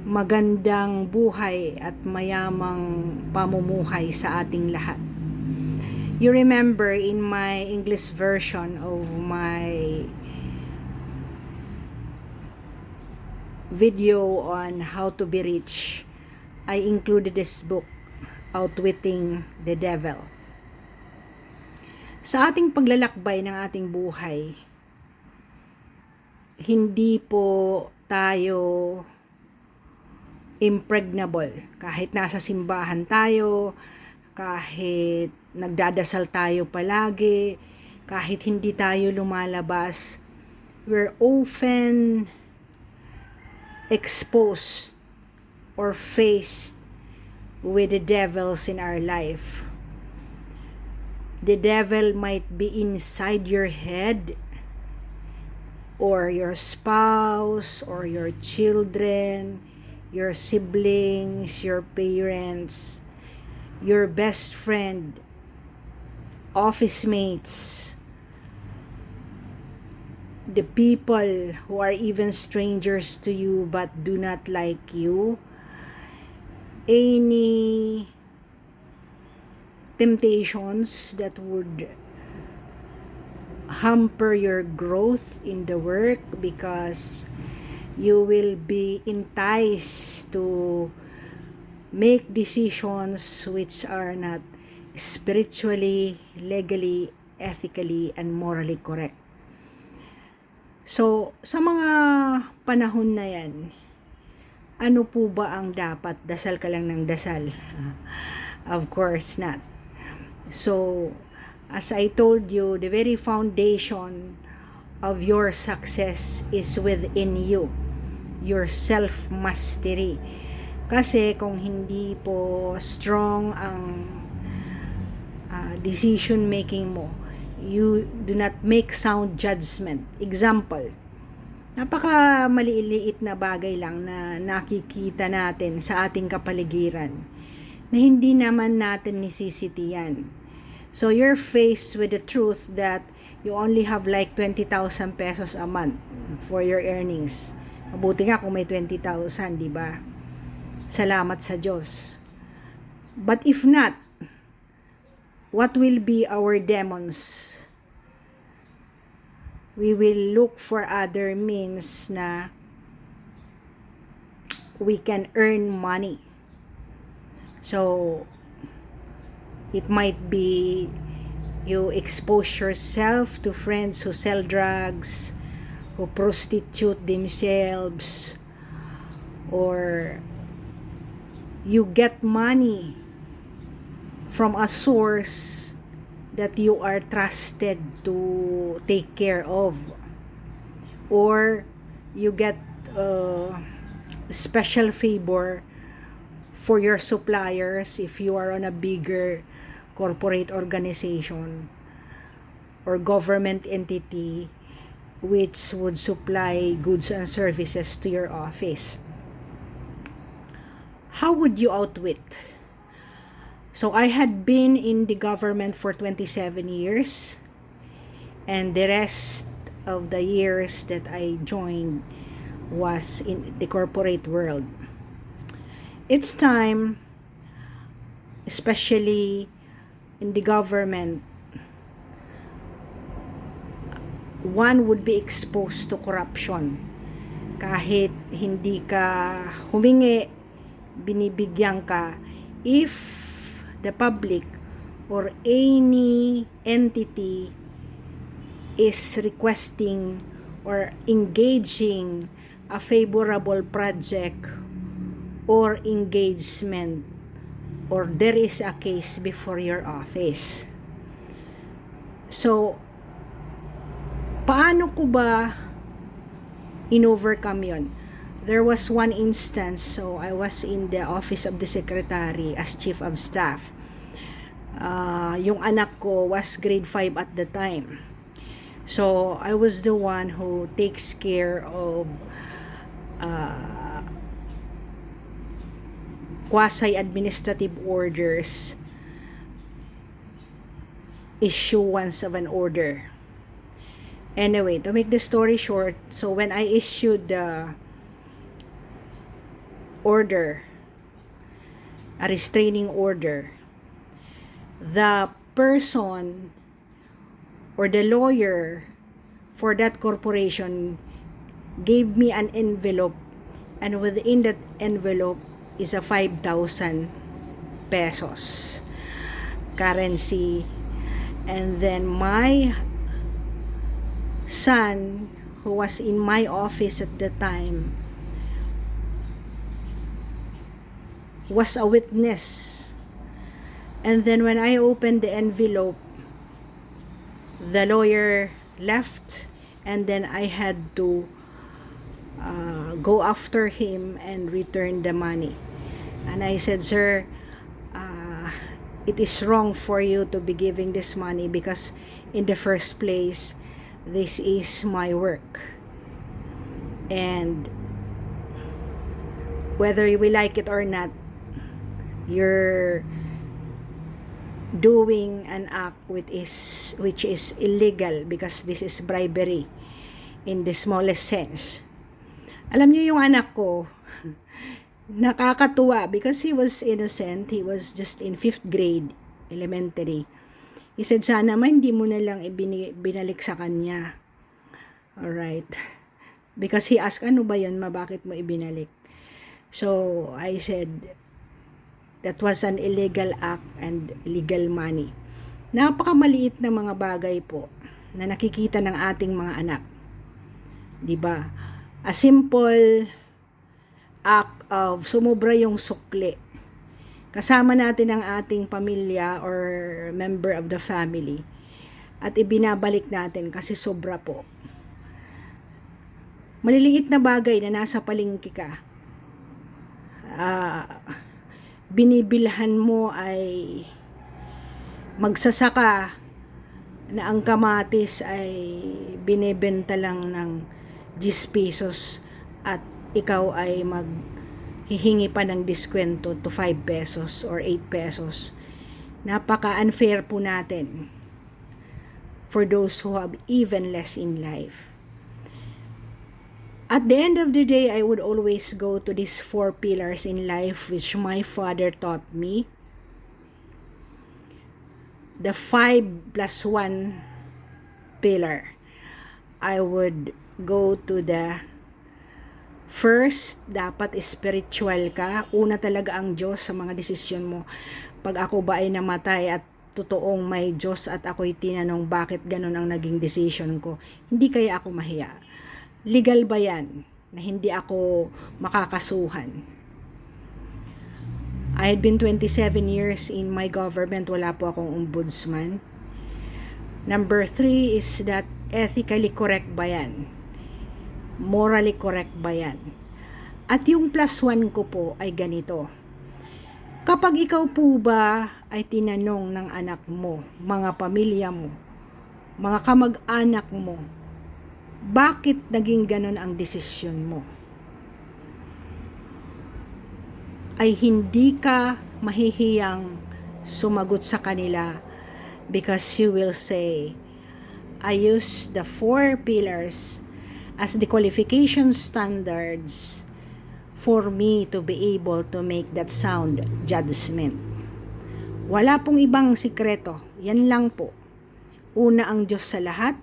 magandang buhay at mayamang pamumuhay sa ating lahat. You remember in my English version of my video on how to be rich, I included this book, Outwitting the Devil. Sa ating paglalakbay ng ating buhay, hindi po tayo impregnable. Kahit nasa simbahan tayo, kahit nagdadasal tayo palagi, kahit hindi tayo lumalabas, we're often exposed or faced with the devils in our life. The devil might be inside your head, or your spouse, or your children, your siblings, your parents, your best friend, office mates, the people who are even strangers to you but do not like you, any temptations that would hamper your growth in the work because you will be enticed to make decisions which are not spiritually, legally, ethically, and morally correct. So, sa mga panahon na yan, ano po ba ang dapat? Dasal ka lang ng dasal? Of course not. So, as I told you, the very foundation of your success is within you. Your self-mastery. Kasi kung hindi po strong ang decision making mo, you do not make sound judgment. Example, napaka maliit na bagay lang na nakikita natin sa ating kapaligiran na hindi naman natin nisisitiyan. So you're faced with the truth that you only have like 20,000 pesos a month for your earnings. Mabuti nga kung may 20,000, di ba? Salamat sa Diyos. But if not, what will be our demons? We will look for other means na we can earn money. So, it might be you expose yourself to friends who sell drugs, who prostitute themselves, or you get money from a source that you are trusted to take care of, or you get special favor for your suppliers if you are on a bigger corporate organization or government entity which would supply goods and services to your office. How would you outwit? So I had been in the government for 27 years, and the rest of the years that I joined was in the corporate world. It's time, especially in the government, one would be exposed to corruption. Kahit hindi ka humingi, binibigyan ka if the public or any entity is requesting or engaging a favorable project or engagement, or there is a case before your office. So, paano ko ba in-overcome yun? There was one instance, so I was in the office of the secretary as chief of staff. Yung anak ko was grade 5 at the time. So, I was the one who takes care of quasi-administrative orders, issuance of an order. Anyway, to make the story short, so when I issued the order, a restraining order. The person or the lawyer for that corporation gave me an envelope, and within that envelope is a 5,000 pesos currency. And then my son, who was in my office at the time, was a witness. And then when I opened the envelope, the lawyer left, and then I had to go after him and return the money. And I said, "Sir, it is wrong for you to be giving this money, because in the first place, this is my work. And whether we like it or not, you're doing an act which is illegal, because this is bribery in the smallest sense." Alam niyo yung anak ko, nakakatuwa, because he was innocent. He was just in 5th grade, elementary. He said, "Sana man hindi mo na lang binalik sa kanya." Alright. Because he asked, "Ano ba yun, ma? Bakit mo ibinalik?" So, I said, that was an illegal act and illegal money. Napakamaliit na mga bagay po na nakikita ng ating mga anak. 'Di ba? A simple act of sumobra yung sukli. Kasama natin ang ating pamilya or member of the family, at ibinabalik natin kasi sobra po. Maliliit na bagay na nasa palengke ka, binibilhan mo ay magsasaka na ang kamatis ay binebenta lang ng 10 pesos, at ikaw ay maghihingi pa ng diskwento to 5 pesos or 8 pesos. Napaka-unfair po natin for those who have even less in life. At the end of the day, I would always go to these 4 pillars in life which my father taught me. The 5+1 pillar. I would go to the first, dapat spiritual ka. Una talaga ang Diyos sa mga desisyon mo. Pag ako ba ay namatay at totoong may Diyos at ako'y tinanong bakit ganun ang naging decision ko, hindi kaya ako mahiya. Legal ba yan na hindi ako makakasuhan? I had been 27 years in my government, wala po akong ombudsman. Number 3 is that ethically correct ba yan? Morally correct ba yan? At yung +1 ko po ay ganito. Kapag ikaw po ba ay tinanong ng anak mo, mga pamilya mo, mga kamag-anak mo, bakit naging ganun ang desisyon mo? Ay hindi ka mahihiyang sumagot sa kanila, because you will say, I use the 4 pillars as the qualification standards for me to be able to make that sound judgment. Wala pong ibang sikreto. Yan lang po. Una ang Diyos sa lahat.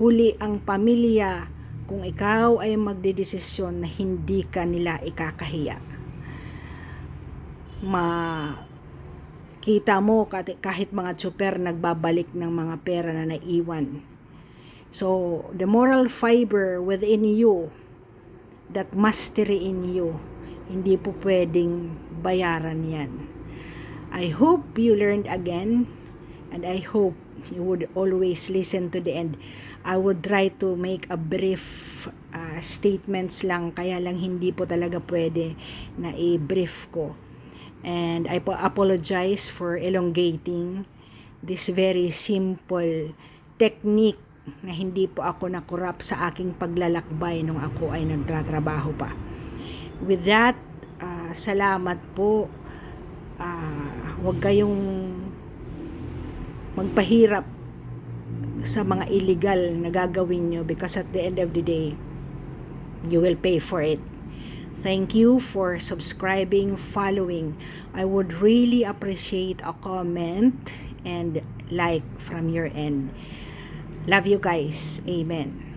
Huli ang pamilya kung ikaw ay magdedesisyon na hindi ka nila ikakahiya. Kita mo kahit mga tsuper nagbabalik ng mga pera na naiwan. So, the moral fiber within you, that mastery in you, hindi po pwedeng bayaran yan. I hope you learned again, and I hope you would always listen to the end. I would try to make a brief statements lang, kaya lang hindi po talaga pwede na i-brief ko. And I apologize for elongating this very simple technique na hindi po ako nakurap sa aking paglalakbay nung ako ay nagtatrabaho pa. With that, salamat po. Huwag kayong magpahirap sa mga illegal na gagawin nyo, because at the end of the day, you will pay for it. Thank you for subscribing, following. I would really appreciate a comment and like from your end. Love you guys. Amen.